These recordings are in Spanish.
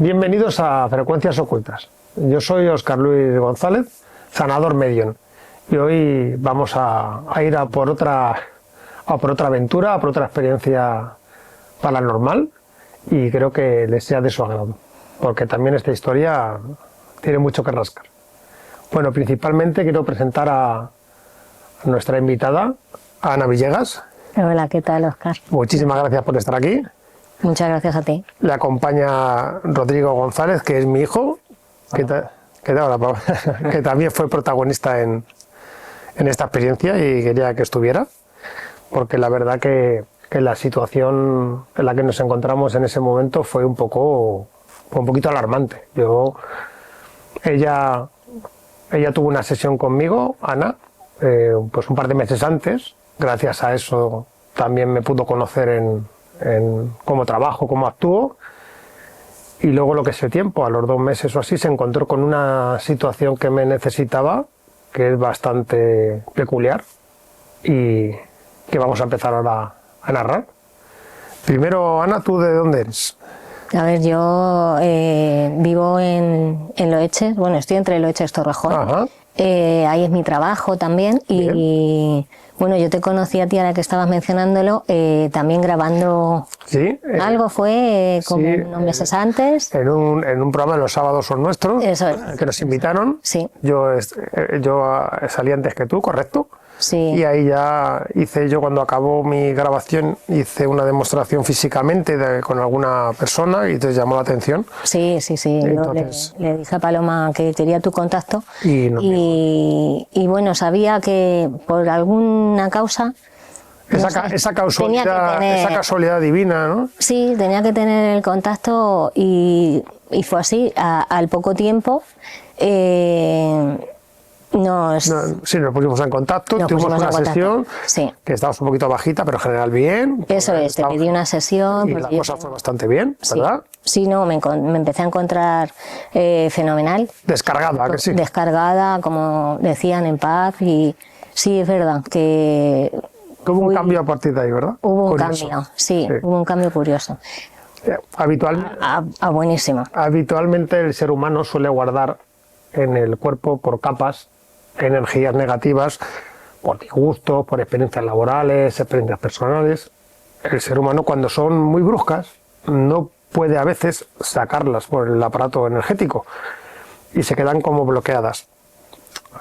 Bienvenidos a Frecuencias Ocultas. Yo soy Óscar Luis González, sanador medium, y hoy vamos a ir a por otra aventura, a por otra experiencia paranormal, y creo que les sea de su agrado, porque también esta historia tiene mucho que rascar. Bueno, principalmente quiero presentar a nuestra invitada, Ana Villegas. Hola, ¿qué tal, Óscar? Muchísimas gracias por estar aquí. Muchas gracias a ti. Le acompaña Rodrigo González, que es mi hijo, que también fue protagonista en esta experiencia y quería que estuviera, porque la verdad que la situación en la que nos encontramos en ese momento fue un poquito alarmante. Ella tuvo una sesión conmigo, Ana, pues un par de meses antes. Gracias a eso también me pudo conocer en cómo trabajo, cómo actúo, y luego lo que ese tiempo, a los 2 meses o así, se encontró con una situación que me necesitaba, que es bastante peculiar y que vamos a empezar ahora a narrar. Primero, Ana, ¿tú de dónde eres? A ver, yo vivo en Loeches, bueno, estoy entre Loeches y Torrejón. Ajá. Ahí es mi trabajo también. Bien. Y bueno, yo te conocí a ti ahora que estabas mencionándolo, también grabando. Sí. Algo fue como sí, unos meses antes. En un programa de Los Sábados Son Nuestros, Eso es. que nos invitaron. Sí. Yo salí antes que tú, ¿correcto? Sí. Y ahí ya hice, cuando acabó mi grabación, hice una demostración físicamente con alguna persona y te llamó la atención. Sí. Entonces, yo le dije a Paloma que quería tu contacto y bueno, sabía que por alguna causa... Esa casualidad divina, ¿no? Sí, tenía que tener el contacto y fue así. Al poco tiempo nos pusimos en contacto, tuvimos una sesión, sí, que estabas un poquito bajita, pero en general bien. Eso es, te pedí una sesión. Y la cosa fue bastante bien, ¿verdad? Sí, no, me empecé a encontrar fenomenal. Descargada, que sí. Descargada, como decían, en paz, y sí, es verdad que... Hubo un cambio a partir de ahí, ¿verdad? Hubo un cambio, sí, hubo un cambio curioso. Buenísimo. Habitualmente el ser humano suele guardar en el cuerpo por capas energías negativas, por disgustos, por experiencias laborales, experiencias personales. El ser humano, cuando son muy bruscas, no puede a veces sacarlas por el aparato energético y se quedan como bloqueadas.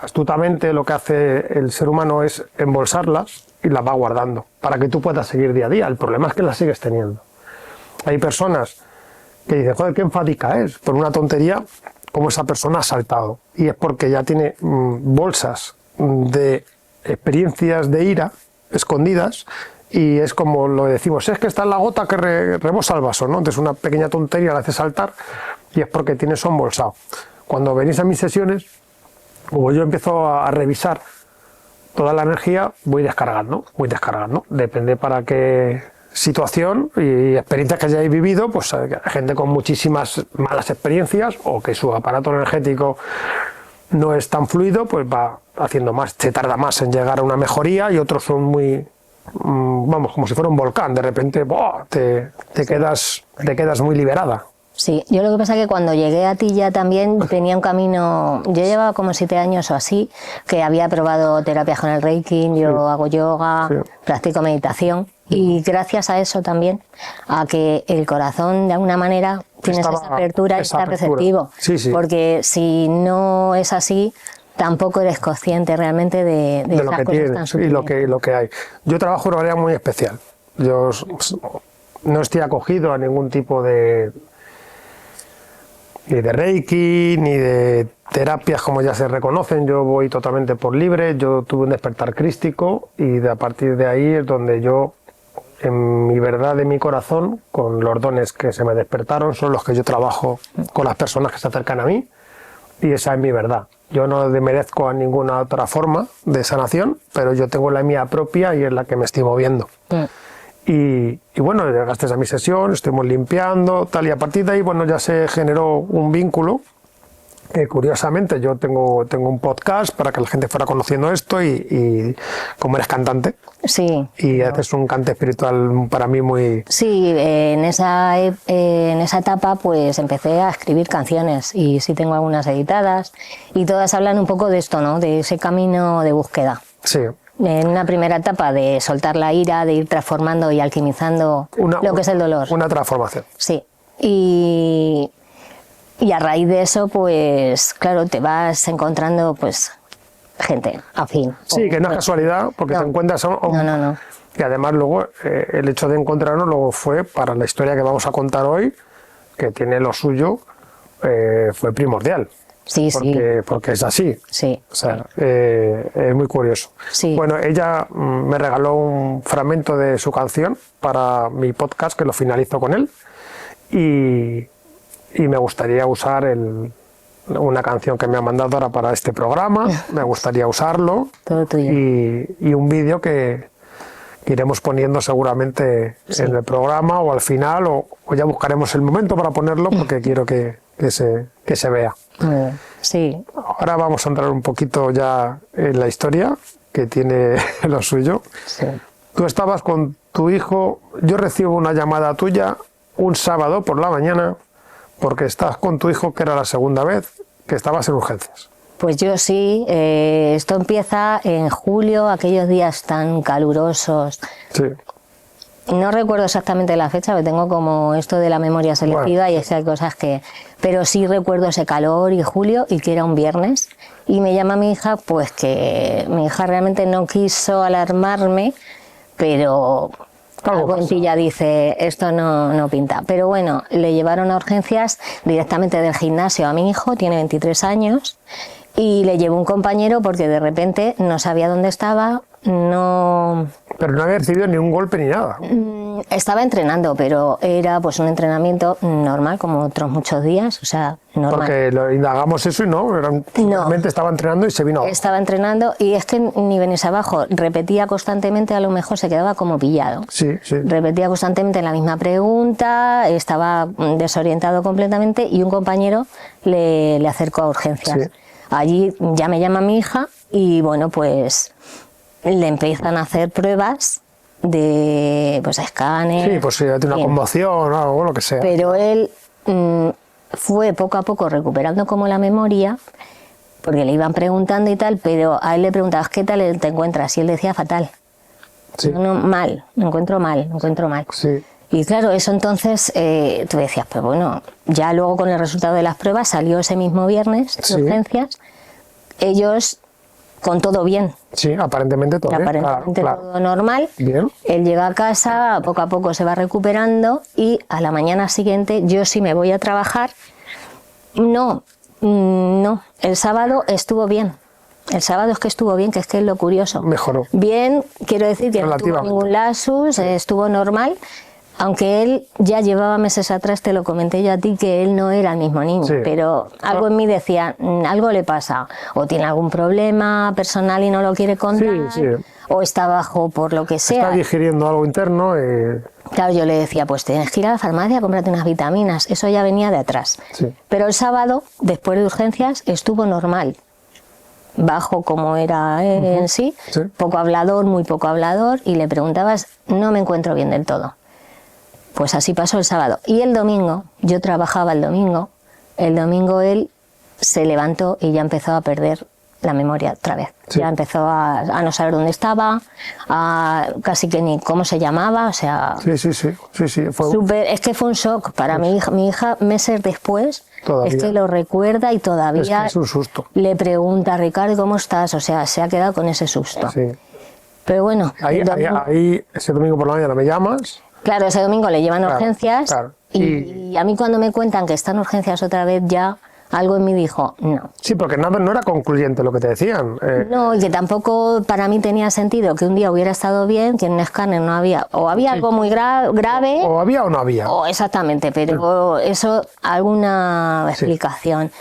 Astutamente lo que hace el ser humano es embolsarlas y las va guardando para que tú puedas seguir día a día. El problema es que las sigues teniendo. Hay personas que dicen, joder, qué enfádica es, por una tontería, como esa persona ha saltado. Y es porque ya tiene bolsas de experiencias de ira escondidas, y es como lo decimos, es que está en la gota que rebosa el vaso, ¿no? Entonces una pequeña tontería la hace saltar y es porque tiene eso embolsado. Cuando venís a mis sesiones, como yo empiezo a revisar toda la energía, voy descargando. Depende para qué situación y experiencias que hayáis vivido, pues hay gente con muchísimas malas experiencias o que su aparato energético no es tan fluido, pues va haciendo más, se tarda más en llegar a una mejoría, y otros son muy, como si fuera un volcán, de repente te quedas muy liberada. Sí, yo lo que pasa es que cuando llegué a ti ya también tenía un camino. Yo llevaba como 7 años o así, que había probado terapias con el Reiki, yo hago yoga, practico meditación, y gracias a eso también, a que el corazón de alguna manera tienes esa apertura y está receptivo. Sí. Porque si no es así, tampoco eres consciente realmente de lo que tienes y lo que hay. Yo trabajo de una manera muy especial. Yo no estoy acogido a ningún tipo ni de Reiki, ni de terapias como ya se reconocen. Yo voy totalmente por libre. Yo tuve un despertar crístico y a partir de ahí es donde yo, en mi verdad de mi corazón, con los dones que se me despertaron, son los que yo trabajo con las personas que se acercan a mí, y esa es mi verdad. Yo no demerezco a ninguna otra forma de sanación, pero yo tengo la mía propia y es la que me estoy moviendo. Y bueno, llegaste a mi sesión, estuvimos limpiando, tal, y a partir de ahí, bueno, ya se generó un vínculo Curiosamente, yo tengo un podcast para que la gente fuera conociendo esto y como eres cantante, Sí. y haces un cante espiritual para mí muy... Sí, en esa etapa pues empecé a escribir canciones y sí tengo algunas editadas y todas hablan un poco de esto, ¿no? De ese camino de búsqueda. Sí. En una primera etapa de soltar la ira, de ir transformando y alquimizando lo que es el dolor. Una transformación. Sí. Y a raíz de eso, pues claro, te vas encontrando pues gente afín. Sí, que no es casualidad, porque te encuentras... No. Y además luego el hecho de encontrarnos luego fue para la historia que vamos a contar hoy, que tiene lo suyo, fue primordial. Sí, porque es así. Sí. O sea, es muy curioso. Sí. Bueno, ella me regaló un fragmento de su canción para mi podcast, que lo finalizo con él, y me gustaría usar una canción que me ha mandado ahora para este programa, me gustaría usarlo. Todo tuyo. Y un vídeo que iremos poniendo seguramente en el programa o al final, o ya buscaremos el momento para ponerlo, porque quiero que se vea. Sí. Ahora vamos a entrar un poquito ya en la historia, que tiene lo suyo. Sí. Tú estabas con tu hijo, yo recibo una llamada tuya un sábado por la mañana, porque estás con tu hijo, que era la segunda vez que estabas en urgencias. Pues yo sí, esto empieza en julio, aquellos días tan calurosos. Sí. No recuerdo exactamente la fecha, porque tengo como esto de la memoria selectiva, bueno, y es que hay cosas que... Pero sí recuerdo ese calor y julio, y que era un viernes, y me llama mi hija, pues que mi hija realmente no quiso alarmarme, pero... Algo en ti ya dice, esto no pinta. Pero bueno, le llevaron a urgencias directamente del gimnasio a mi hijo, tiene 23 años, y le llevó un compañero porque de repente no sabía dónde estaba, no... Pero no había recibido ni un golpe ni nada. Estaba entrenando, pero era pues un entrenamiento normal, como otros muchos días, o sea, normal. Porque lo indagamos eso y no, realmente estaba entrenando y se vino abajo. Estaba entrenando y es que ni venirse abajo, repetía constantemente, a lo mejor se quedaba como pillado. Sí, sí. Repetía constantemente la misma pregunta, estaba desorientado completamente y un compañero le acercó a urgencias. Sí. Allí ya me llama mi hija y bueno, pues le empiezan a hacer pruebas de pues escáner. Sí, pues si tiene una conmoción o algo, lo que sea. Pero él fue poco a poco recuperando como la memoria, porque le iban preguntando y tal, pero a él le preguntabas ¿qué tal te encuentras? Y él decía fatal. Sí. No, mal, me encuentro mal. Sí. Y claro, eso entonces tú decías, pues bueno, ya luego con el resultado de las pruebas salió ese mismo viernes de urgencias, ellos con todo bien. Sí, aparentemente todo bien. Aparentemente todo normal. Bien. Él llega a casa, poco a poco se va recuperando y a la mañana siguiente yo sí me voy a trabajar. No, el sábado estuvo bien. El sábado es que estuvo bien, que es que es lo curioso. Mejoró. Bien, quiero decir que no tuvo ningún lapsus, estuvo normal. Aunque él ya llevaba meses atrás, te lo comenté yo a ti, que él no era el mismo niño, sí. Pero algo en mí decía, algo le pasa, o tiene algún problema personal y no lo quiere contar, sí. O está bajo por lo que sea. Está digiriendo algo interno. Claro, yo le decía, pues tienes que ir a la farmacia a comprarte unas vitaminas, eso ya venía de atrás. Sí. Pero el sábado, después de urgencias, estuvo normal. Bajo como era él en sí, poco hablador, muy poco hablador, y le preguntabas, no me encuentro bien del todo. Pues así pasó el sábado. Y el domingo, yo trabajaba el domingo él se levantó y ya empezó a perder la memoria otra vez. Sí. Ya empezó a no saber dónde estaba, casi que ni cómo se llamaba, o sea... Sí. Es que fue un shock para mi hija meses después, todavía. Es que lo recuerda y todavía es que es un susto. Le pregunta a Ricardo, ¿cómo estás? O sea, se ha quedado con ese susto. Sí. Pero bueno... Ahí ese domingo por la mañana me llamas... Claro, ese domingo le llevan urgencias y a mí cuando me cuentan que están urgencias otra vez ya algo en mí dijo no. Sí, porque no era concluyente lo que te decían. No, y que tampoco para mí tenía sentido que un día hubiera estado bien, que en un escáner no había, o había algo muy grave. O había o no había. O exactamente, pero eso alguna explicación.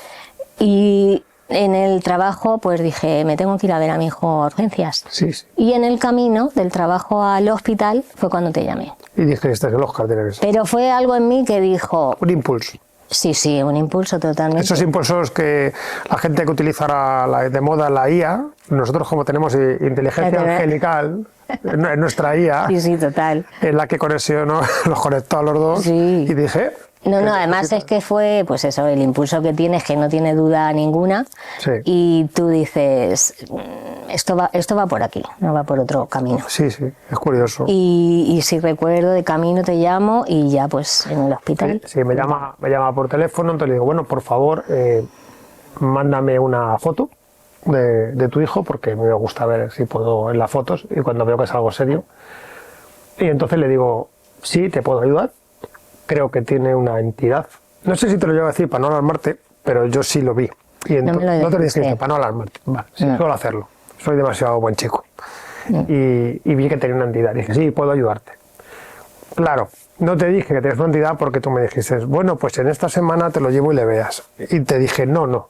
Y en el trabajo pues dije, me tengo que ir a ver a mi hijo a urgencias. Sí. Y en el camino del trabajo al hospital fue cuando te llamé. Y dije, este es el Óscar, tiene que ser. Pero fue algo en mí que dijo... Un impulso. Sí, sí, un impulso totalmente. Esos impulsos que la gente que utiliza ahora de moda la IA, nosotros como tenemos inteligencia angelical, en nuestra IA, sí, sí, total. Es la que conexionó, los conectó a los dos sí. y dije... No, además es que fue, pues eso, el impulso que tienes, que no tiene duda ninguna, sí. Y tú dices, esto va por aquí, no va por otro camino. Sí, sí, es curioso. Y si recuerdo, de camino te llamo y ya pues en el hospital. Sí, me llama por teléfono, entonces le digo, bueno, por favor, mándame una foto de tu hijo, porque me gusta ver si puedo en las fotos y cuando veo que es algo serio. Y entonces le digo, sí, te puedo ayudar. Creo que tiene una entidad. No sé si te lo llevo a decir para no alarmarte, pero yo sí lo vi. Y no te lo dije para no alarmarte. Vale, sí, suelo hacerlo. Soy demasiado buen chico. Y vi que tenía una entidad. Y dije, sí, puedo ayudarte. Claro, no te dije que tenías una entidad porque tú me dijiste, bueno, pues en esta semana te lo llevo y le veas. Y te dije, no.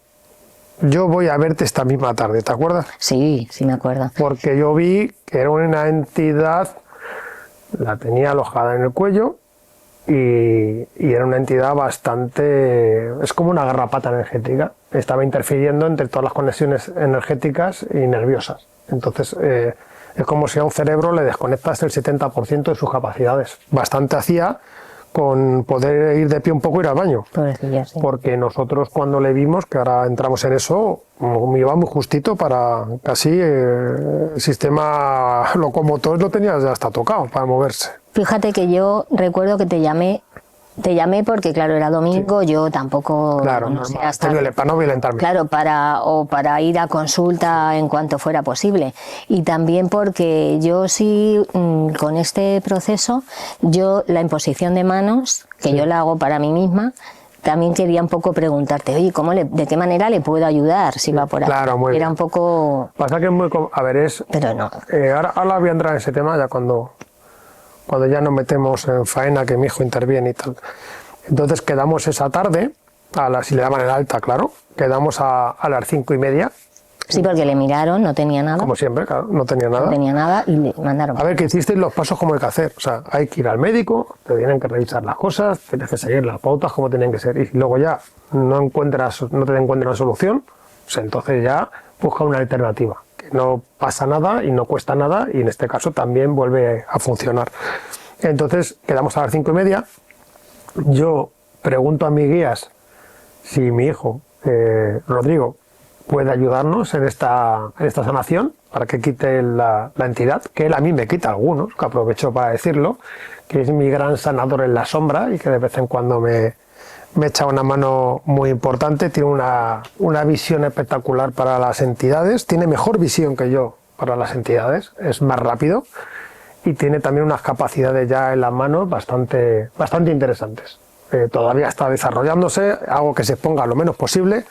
Yo voy a verte esta misma tarde, ¿te acuerdas? Sí, sí me acuerdo. Porque yo vi que era una entidad, la tenía alojada en el cuello, y era una entidad bastante... es como una garrapata energética. Estaba interfiriendo entre todas las conexiones energéticas y nerviosas. Entonces es como si a un cerebro le desconectas el 70% de sus capacidades. Bastante hacía con poder ir de pie un poco y ir al baño. Sí. Porque nosotros cuando le vimos, que ahora entramos en eso, me iba muy justito para casi el sistema locomotor lo tenía ya hasta tocado para moverse. Fíjate que yo recuerdo que te llamé porque claro, era domingo, sí. Yo tampoco... Claro, no sé, hasta para no violentarme. Claro, para ir a consulta en cuanto fuera posible. Y también porque yo sí, con este proceso, la imposición de manos, que yo la hago para mí misma, también quería un poco preguntarte, oye, ¿de qué manera le puedo ayudar si va por ahí? Claro, muy bien. Era un poco... Pasa que es muy... A ver, es... Pero no. Ahora voy a entrar en ese tema ya cuando ya nos metemos en faena, que mi hijo interviene y tal. Entonces quedamos esa tarde, si le daban el alta, claro, quedamos a las 5:30. Sí, porque le miraron, no tenía nada. Como siempre, claro, no tenía nada. No tenía nada y le mandaron. A ver, que hicisteis los pasos como hay que hacer. O sea, hay que ir al médico, te tienen que revisar las cosas, tienes que seguir las pautas como tienen que ser. Y si luego ya no te encuentras una solución, pues entonces ya busca una alternativa. No pasa nada y no cuesta nada y en este caso también vuelve a funcionar. Entonces quedamos a las 5:30. Yo pregunto a mis guías si mi hijo, Rodrigo, puede ayudarnos en esta sanación para que quite la entidad, que él a mí me quita algunos, que aprovecho para decirlo, que es mi gran sanador en la sombra y que de vez en cuando me echa una mano muy importante. Tiene una visión espectacular para las entidades, tiene mejor visión que yo para las entidades, es más rápido y tiene también unas capacidades ya en las manos bastante interesantes. Todavía está desarrollándose, hago que se exponga lo menos posible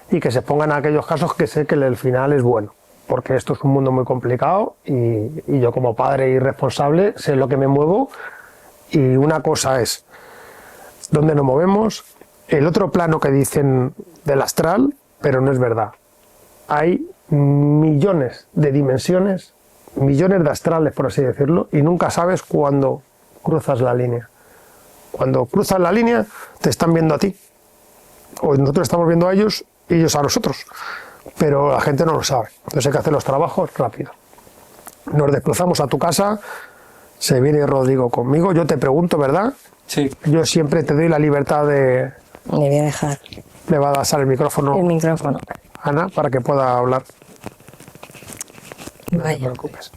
y que se expongan en aquellos casos que sé que el final es bueno, porque esto es un mundo muy complicado y yo como padre y responsable sé lo que me muevo y una cosa es dónde nos movemos. El otro plano que dicen del astral, pero no es verdad. Hay millones de dimensiones, millones de astrales, por así decirlo, y nunca sabes cuándo cruzas la línea. Cuando cruzas la línea, te están viendo a ti. O nosotros estamos viendo a ellos y ellos a nosotros. Pero la gente no lo sabe. Entonces hay que hacer los trabajos rápido. Nos desplazamos a tu casa, se viene Rodrigo conmigo, yo te pregunto, ¿verdad? Sí. Yo siempre te doy la libertad de... Le voy a dejar. Le va a dar el micrófono. El micrófono. Ana, para que pueda hablar. Vaya. No te preocupes.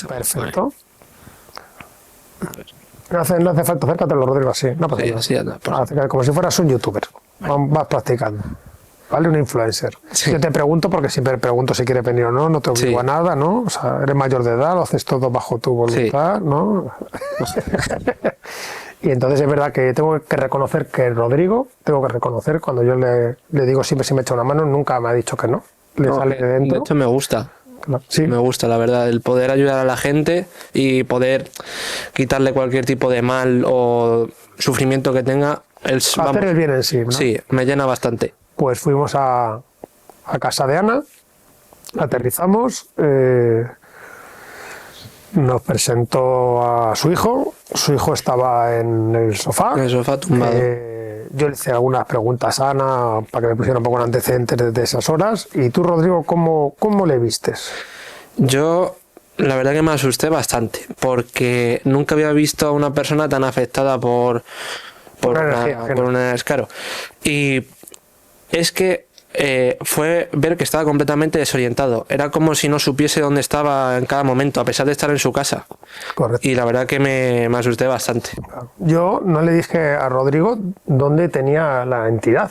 Perfecto. No hace falta, acércatelo, Rodrigo, así. No pasa nada. Sí, anda, como si fueras un youtuber. Vas practicando. ¿Vale? Un influencer. Sí. Yo te pregunto porque siempre pregunto si quieres venir o no, no te obligo a nada, ¿no? O sea, eres mayor de edad, lo haces todo bajo tu voluntad, ¿no? Y entonces es verdad que tengo que reconocer que Rodrigo, cuando yo le digo siempre si me echa una mano, nunca me ha dicho que no. Le sale de dentro. De hecho me gusta. Sí. Me gusta, la verdad, el poder ayudar a la gente y poder quitarle cualquier tipo de mal o sufrimiento que tenga. Hacer el bien en sí, ¿no? Sí, me llena bastante. Pues fuimos a casa de Ana, aterrizamos, nos presentó a su hijo estaba en el sofá. En el sofá tumbado. Yo le hice algunas preguntas a Ana para que me pusiera un poco en antecedentes desde esas horas. ¿Y tú, Rodrigo, cómo le vistes? Yo, la verdad que me asusté bastante, porque nunca había visto a una persona tan afectada por una claro. Y es que fue ver que estaba completamente desorientado. Era como si no supiese dónde estaba en cada momento, a pesar de estar en su casa. Correcto. Y la verdad que me asusté bastante. Yo no le dije a Rodrigo dónde tenía la entidad.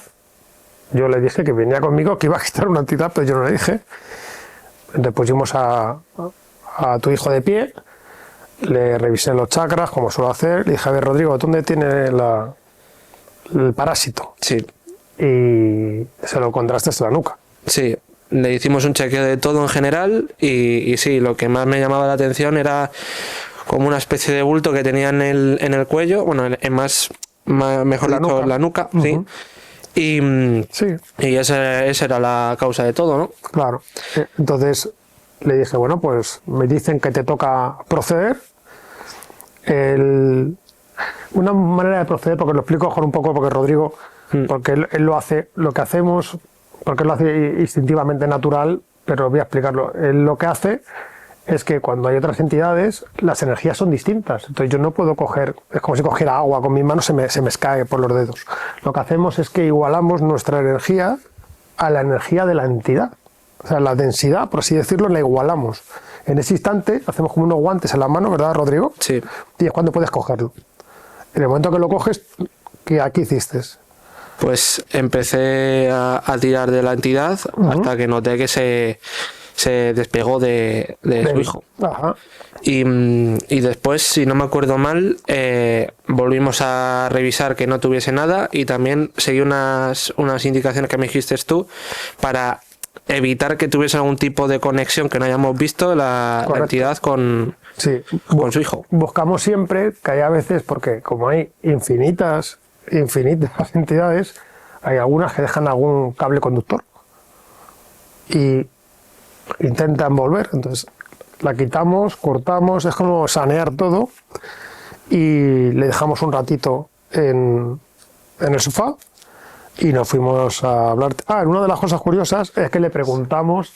Yo le dije que venía conmigo, que iba a quitar una entidad, pero yo no le dije. Entonces pusimos a tu hijo de pie, le revisé los chakras, como suelo hacer, le dije, a ver, Rodrigo, ¿dónde tiene el parásito? Sí. Y se lo encontraste en la nuca. Sí, le hicimos un chequeo de todo en general y sí, lo que más me llamaba la atención era como una especie de bulto que tenía en el cuello, bueno, mejor dicho, la nuca, sí. Y esa era la causa de todo, ¿no? Claro. Entonces le dije, bueno, pues me dicen que te toca proceder. Una manera de proceder, porque lo explico mejor un poco, porque Rodrigo, porque él lo hace, lo que hacemos, porque él lo hace instintivamente natural, pero voy a explicarlo. Él lo que hace es que cuando hay otras entidades, las energías son distintas. Entonces yo no puedo coger, es como si cogiera agua con mis manos, se me escae por los dedos. Lo que hacemos es que igualamos nuestra energía a la energía de la entidad. O sea, la densidad, por así decirlo, la igualamos. En ese instante hacemos como unos guantes en la mano, ¿verdad, Rodrigo? Sí. Y es cuando puedes cogerlo. En el momento que lo coges, ¿qué hiciste? Pues empecé a tirar de la entidad hasta que noté que se despegó de su hijo. Ajá. Y después, si no me acuerdo mal, volvimos a revisar que no tuviese nada y también seguí unas indicaciones que me dijiste tú para evitar que tuviese algún tipo de conexión que no hayamos visto la entidad con su hijo. Buscamos siempre que haya veces, porque como hay infinitas entidades, hay algunas que dejan algún cable conductor y intentan volver. Entonces la quitamos, cortamos, es como sanear todo y le dejamos un ratito en el sofá y nos fuimos a hablar. Una de las cosas curiosas es que le preguntamos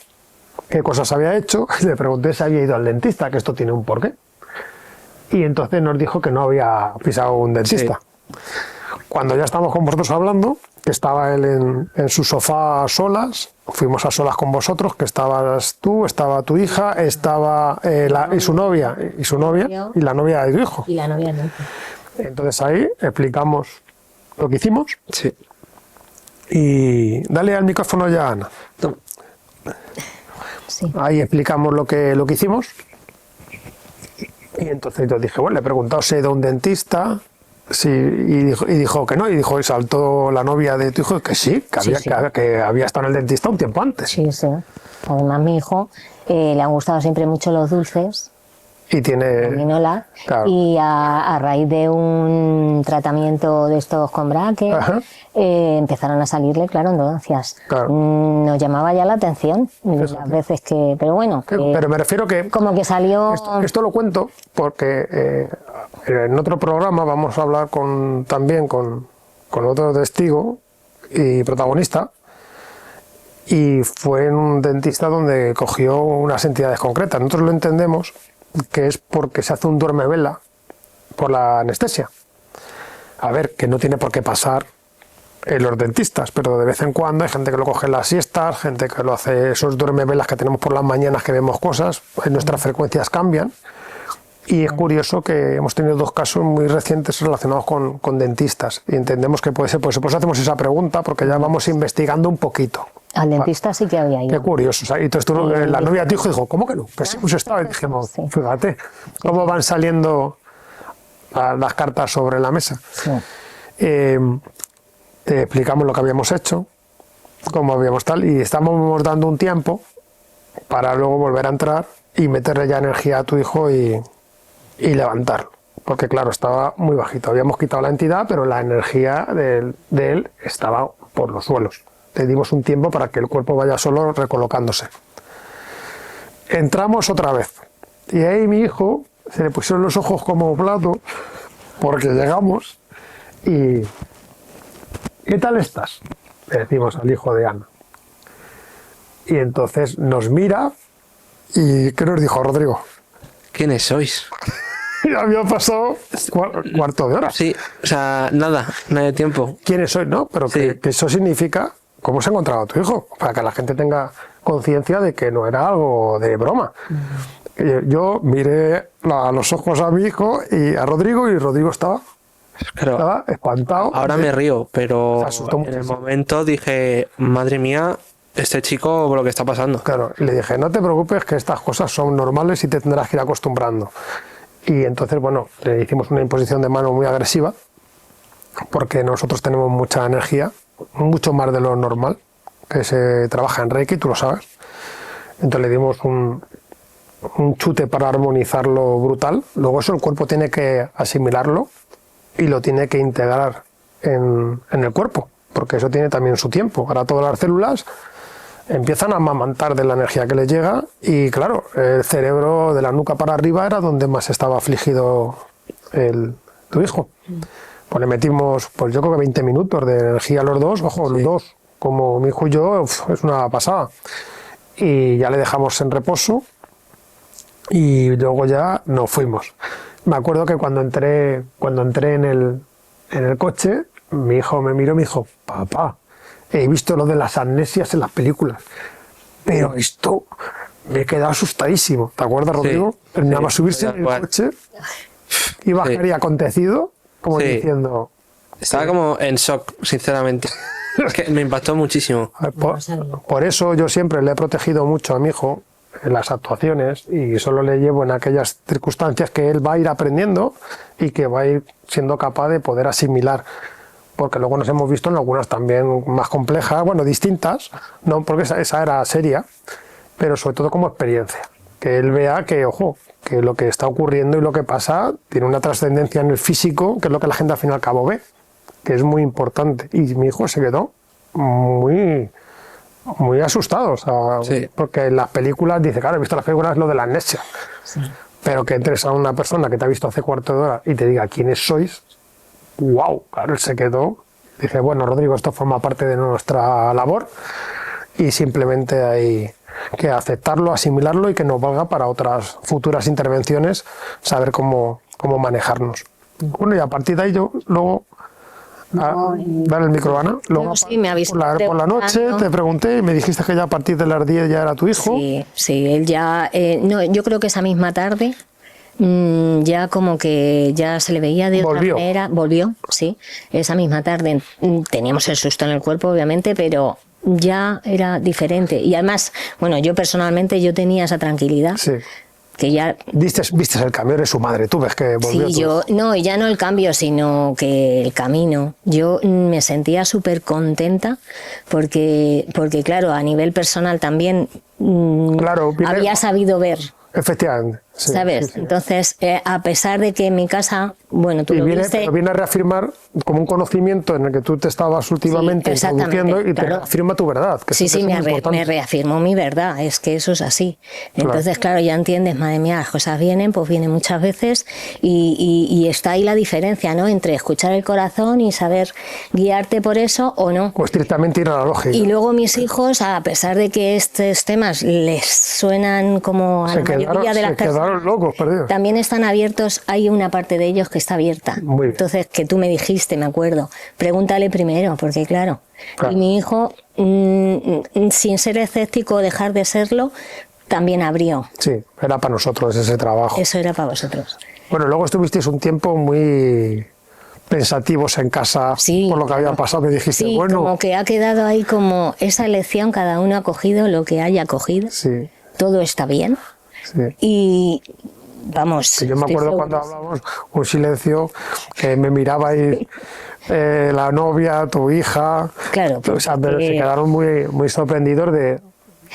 qué cosas había hecho, le pregunté si había ido al dentista, que esto tiene un porqué, y entonces nos dijo que no había pisado un dentista. Sí. Cuando ya estábamos con vosotros hablando, que estaba él en su sofá a solas, fuimos a solas con vosotros, que estabas tú, estaba tu hija, estaba y su novia, y la novia de tu hijo. Y la novia de Entonces ahí explicamos lo que hicimos. Sí. Y dale al micrófono ya, Ana. Sí. Ahí explicamos lo que hicimos. Y entonces yo dije, bueno, le he preguntado si he ido a un dentista. Sí, y dijo que no, y saltó la novia de tu hijo que sí, que había estado en el dentista un tiempo antes. Sí, sí. Además, mi hijo le han gustado siempre mucho los dulces. Y tiene... Gominola, claro. Y a raíz de un tratamiento de estos con braques, empezaron a salirle, claro, endodoncias. Claro. Nos llamaba ya la atención las veces que... Pero bueno... pero me refiero que... Como que salió... Esto lo cuento porque en otro programa vamos a hablar también con otro testigo y protagonista, y fue en un dentista donde cogió unas entidades concretas. Nosotros lo entendemos que es porque se hace un duerme-vela por la anestesia. A ver, que no tiene por qué pasar en los dentistas, pero de vez en cuando hay gente que lo coge en las siestas, gente que lo hace, esos duerme-velas que tenemos por las mañanas que vemos cosas, nuestras frecuencias cambian. Y es curioso que hemos tenido 2 casos muy recientes relacionados con dentistas y entendemos que puede ser, pues hacemos esa pregunta porque ya vamos investigando un poquito. Al dentista sí que había ido. Qué curioso. O sea, y entonces la novia de tu hijo dijo, ¿cómo que no? Que sí, pues estaba. Y dijimos, fíjate cómo van saliendo las cartas sobre la mesa. Sí. Te explicamos lo que habíamos hecho, cómo habíamos tal, y estamos dando un tiempo para luego volver a entrar y meterle ya energía a tu hijo y levantarlo. Porque claro, estaba muy bajito. Habíamos quitado la entidad, pero la energía de él estaba por los suelos. Le dimos un tiempo para que el cuerpo vaya solo recolocándose. Entramos otra vez Y ahí mi hijo se le pusieron los ojos como plato porque llegamos y ¿qué tal estás? Le decimos al hijo de Ana. Y entonces nos mira y ¿qué nos dijo Rodrigo? ¿Quiénes sois? Y había pasado cuarto de hora. Sí, o sea, nada de tiempo. ¿Quiénes sois? No, pero Sí. que eso significa cómo se ha encontrado tu hijo, para que la gente tenga conciencia de que no era algo de broma. Yo miré a los ojos a mi hijo y a Rodrigo, y Rodrigo estaba Claro, espantado. ahora me río, pero Se asustó en el muchísimo. momento dije, madre mía, este chico lo que está pasando. Claro, y le dije, no te preocupes, que estas cosas son normales y te tendrás que ir acostumbrando. Y entonces, bueno, le hicimos una imposición de mano muy agresiva, porque nosotros tenemos mucha energía, mucho más de lo normal, que se trabaja en Reiki, tú lo sabes. Entonces le dimos un chute para armonizarlo brutal. Luego eso el cuerpo tiene que asimilarlo y lo tiene que integrar en el cuerpo, porque eso tiene también su tiempo. Ahora todas las células empiezan a amamantar de la energía que les llega y claro, el cerebro de la nuca para arriba era donde más estaba afligido tu hijo. Pues le metimos, pues yo creo que 20 minutos de energía a los dos, ojo, los dos, como mi hijo y yo, es una pasada. Y ya le dejamos en reposo y luego ya nos fuimos. Me acuerdo que cuando entré en el coche, mi hijo me miró y me dijo, papá, he visto lo de las amnesias en las películas, pero esto me he quedado asustadísimo. ¿Te acuerdas, Rodrigo? Nada más subirse en el coche y bajar y acontecido, como Sí. diciendo... Estaba como en shock, sinceramente. Es que me impactó muchísimo. Por eso yo siempre le he protegido mucho a mi hijo en las actuaciones y solo le llevo en aquellas circunstancias que él va a ir aprendiendo y que va a ir siendo capaz de poder asimilar. Porque luego nos hemos visto en algunas también más complejas, bueno, distintas, no porque esa era seria, pero sobre todo como experiencia. Que él vea que, ojo, que lo que está ocurriendo y lo que pasa tiene una trascendencia en el físico, que es lo que la gente al fin y al cabo ve, que es muy importante. Y mi hijo se quedó muy asustado, o sea, Sí. porque en las películas dice, claro, he visto las películas, lo de la amnesia, pero que entres a una persona que te ha visto hace cuarto de hora y te diga quiénes sois, wow, claro, él se quedó, dice, bueno, Rodrigo, esto forma parte de nuestra labor y simplemente hay que aceptarlo, asimilarlo y que nos valga para otras futuras intervenciones, saber cómo manejarnos. Bueno, y a partir de ahí yo luego... dale el micro, Ana. Luego, Sí, me habéis por la noche preguntado. te pregunté y me dijiste que ya a partir de las 10 ya era tu hijo. Sí, él ya, no, yo creo que esa misma tarde ya como que ya se le veía de otra manera, volvió, sí, esa misma tarde teníamos el susto en el cuerpo obviamente, pero ya era diferente y además, bueno, yo personalmente yo tenía esa tranquilidad. Sí. Que ya Viste el cambio, eres su madre, tú ves que volvió. sí, yo no, y ya no el cambio, sino que el camino. Yo me sentía súper contenta porque claro, a nivel personal también Claro, había sabido ver. Efectivamente. Sí, ¿Sabes? sí, sí. Entonces, a pesar de que en mi casa, bueno, tú Y lo viene, viste, pero viene a reafirmar como un conocimiento en el que tú te estabas últimamente Sí, exactamente, introduciendo y te claro. reafirma tu verdad. Que sí, eso es muy importante. me reafirmó mi verdad, es que eso es así. Entonces, claro, ya entiendes, madre mía, las cosas vienen, pues vienen muchas veces y está ahí la diferencia, ¿no? Entre escuchar el corazón y saber guiarte por eso o no. O estrictamente ir a la lógica. Y luego mis hijos, a pesar de que estos temas les suenan como a la mayoría de las personas, quedaron locos, perdidos. también están abiertos, hay una parte de ellos que está abierta. Muy bien. Entonces, que tú me dijiste, me acuerdo, pregúntale primero, porque claro. Y mi hijo, sin ser escéptico o dejar de serlo, también abrió. Sí, era para nosotros ese trabajo. Eso era para vosotros. Bueno, luego estuvisteis un tiempo muy pensativos en casa Sí, por lo que había pasado, que dijiste, Sí, bueno, como que ha quedado ahí como esa lección, cada uno ha cogido lo que haya cogido. sí, Todo está bien. sí. Y vamos. Que yo me estoy acuerdo segura. cuando hablamos, un silencio, que me miraba ahí la novia, tu hija, Claro, o sea, porque- se quedaron muy sorprendidos de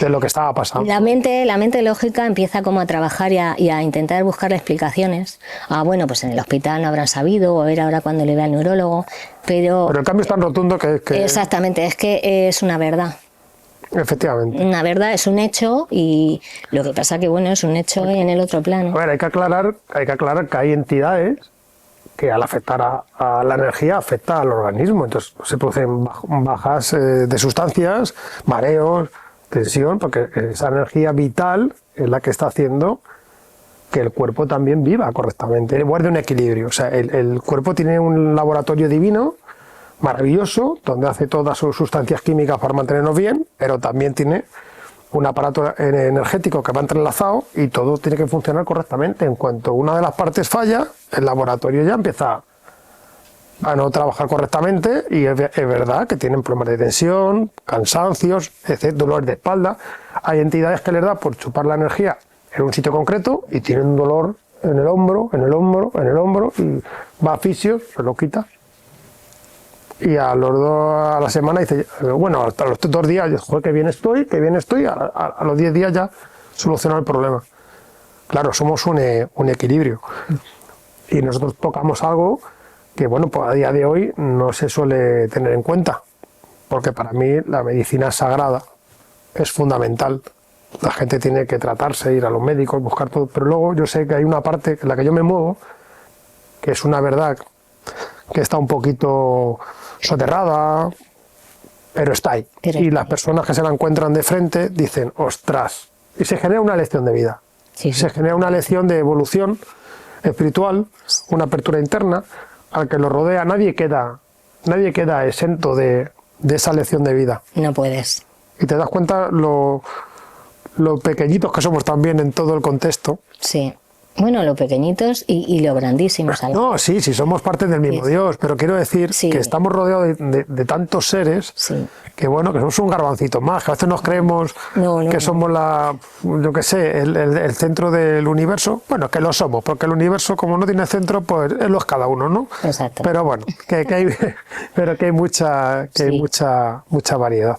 lo que estaba pasando. La mente lógica empieza como a trabajar y a intentar buscar explicaciones. Ah, bueno, pues en el hospital no habrán sabido, o a ver ahora cuando le vea al neurólogo, pero Pero el cambio es tan rotundo que exactamente, es que es una verdad. Efectivamente. Una verdad es un hecho y lo que pasa que, bueno, es un hecho en el otro plano. A ver, hay que aclarar que hay entidades que al afectar a la energía afecta al organismo. Entonces se producen bajas de sustancias, mareos, tensión, porque esa energía vital es la que está haciendo que el cuerpo también viva correctamente, guarde un equilibrio. O sea, el cuerpo tiene un laboratorio divino, maravilloso, donde hace todas sus sustancias químicas para mantenernos bien, pero también tiene un aparato energético que va entrelazado y todo tiene que funcionar correctamente. En cuanto una de las partes falla, el laboratorio ya empieza a no trabajar correctamente y es verdad que tienen problemas de tensión, cansancios, dolores de espalda. Hay entidades que les da por chupar la energía en un sitio concreto y tienen un dolor en el hombro, y va a fisio, se lo quita. Y a la semana dice, bueno, hasta los 2 días, joder, que bien estoy, a los 10 días ya solucionó el problema. Claro, somos un equilibrio. Y nosotros tocamos algo que, bueno, pues a día de hoy no se suele tener en cuenta, porque para mí la medicina es sagrada, es fundamental. La gente tiene que tratarse, ir a los médicos, buscar todo, pero luego yo sé que hay una parte en la que yo me muevo, que es una verdad que está un poquito soterrada, pero está ahí. Y las personas que se la encuentran de frente dicen, ostras, y se genera una lección de vida. Sí. Se genera una lección de evolución espiritual, una apertura interna, al que lo rodea. Nadie queda exento de esa lección de vida. No puedes. Y te das cuenta lo pequeñitos que somos también en todo el contexto. Sí. Bueno, lo pequeñitos y lo grandísimos. No, sí, somos parte del mismo Dios, pero quiero decir que estamos rodeados de tantos seres que, bueno, que somos un garbancito más, que a veces nos creemos que somos el centro del universo. Bueno, que lo somos, porque el universo, como no tiene centro, pues él lo es cada uno, ¿no? Exacto. Pero bueno, que hay mucha variedad.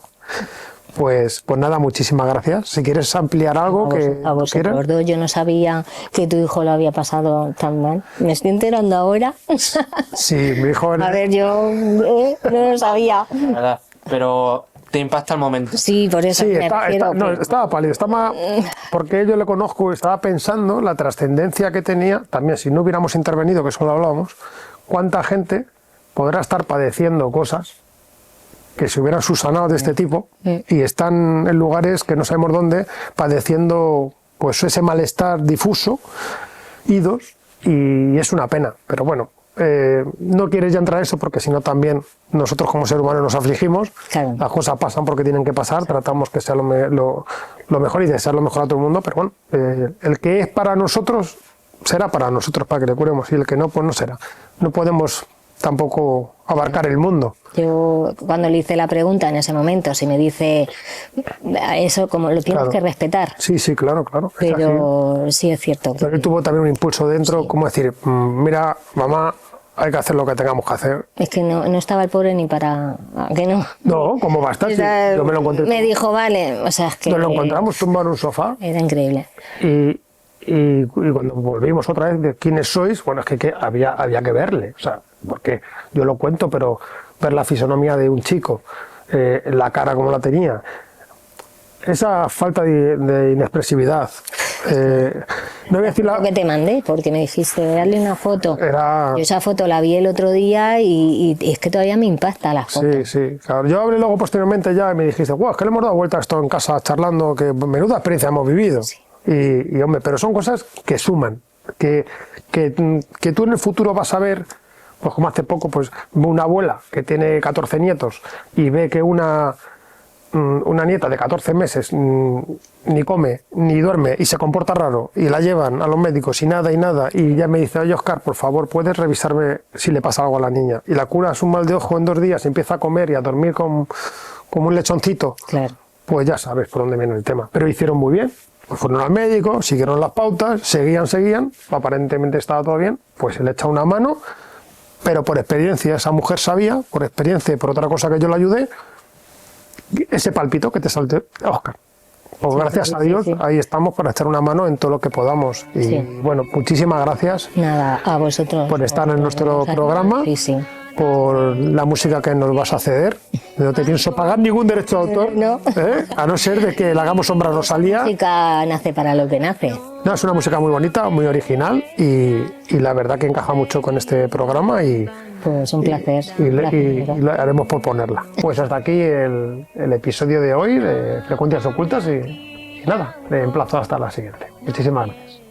Pues nada, muchísimas gracias. Si quieres ampliar algo a vosotros dos, yo no sabía que tu hijo lo había pasado tan mal. Me estoy enterando ahora. Sí, mi hijo... A ver, yo no lo sabía. Pero te impacta el momento. Sí, por eso sí, estaba pálido. Porque yo le conozco y estaba pensando la trascendencia que tenía. También, si no hubiéramos intervenido, que eso lo hablábamos, cuánta gente podrá estar padeciendo cosas que se hubieran subsanado de este tipo y están en lugares que no sabemos dónde padeciendo pues ese malestar difuso, idos, y es una pena, pero bueno, no quieres ya entrar a eso porque si no también nosotros como seres humanos nos afligimos, las cosas pasan porque tienen que pasar, tratamos que sea lo mejor y desear lo mejor a todo el mundo, pero bueno, el que es para nosotros será para nosotros, para que le curemos, y el que no, pues no será. No podemos tampoco abarcar el mundo. Yo cuando le hice la pregunta en ese momento, si me dice eso, como lo tienes que respetar. Sí, claro. Pero sí es cierto. Pero él tuvo también un impulso dentro, como decir, mira, mamá, hay que hacer lo que tengamos que hacer. Es que no estaba el pobre ni para... ¿Que no? No, ¿cómo va a estar? Yo me lo encontré. Me dijo, vale, o sea, es que... Nos lo encontramos tumbado en un sofá. Era increíble. Y cuando volvimos otra vez de quiénes sois, bueno, es que había que verle, o sea, porque yo lo cuento, pero ver la fisonomía de un chico, la cara como la tenía, esa falta de inexpresividad. No voy a decir que te mandé, porque me dijiste, darle una foto. Yo esa foto la vi el otro día y es que todavía me impacta la foto. Sí, claro. Yo hablé luego posteriormente ya y me dijiste, guau, es que le hemos dado vuelta a esto en casa charlando, que menuda experiencia hemos vivido. Sí. Y hombre, pero son cosas que suman, que tú en el futuro vas a ver, pues como hace poco, pues una abuela que tiene 14 nietos y ve que una nieta de 14 meses ni come, ni duerme y se comporta raro y la llevan a los médicos y nada, y ya me dice, oye Óscar, por favor, ¿puedes revisarme si le pasa algo a la niña? Y la cura es un mal de ojo en 2 días, empieza a comer y a dormir como un lechoncito. Claro. Pues ya sabes por dónde viene el tema. Pero hicieron muy bien. Pues fueron al médico, siguieron las pautas, seguían, aparentemente estaba todo bien, pues se le echa una mano, pero por experiencia, esa mujer sabía, por experiencia y por otra cosa que yo le ayudé, ese palpito que te salte, Óscar. Pues gracias a Dios, ahí estamos para echar una mano en todo lo que podamos. Y bueno, muchísimas gracias. Nada, a vosotros. Por estar en nuestro programa. Sí. por la música que nos vas a ceder. No te pienso pagar ningún derecho de autor, No. a no ser de que le hagamos sombra a Rosalía. La música nace para lo que nace. No, es una música muy bonita, muy original y la verdad que encaja mucho con este programa y Pues un placer. y lo haremos por ponerla. Pues hasta aquí el episodio de hoy de Frecuencias Ocultas y nada, le emplazo hasta la siguiente. Muchísimas gracias.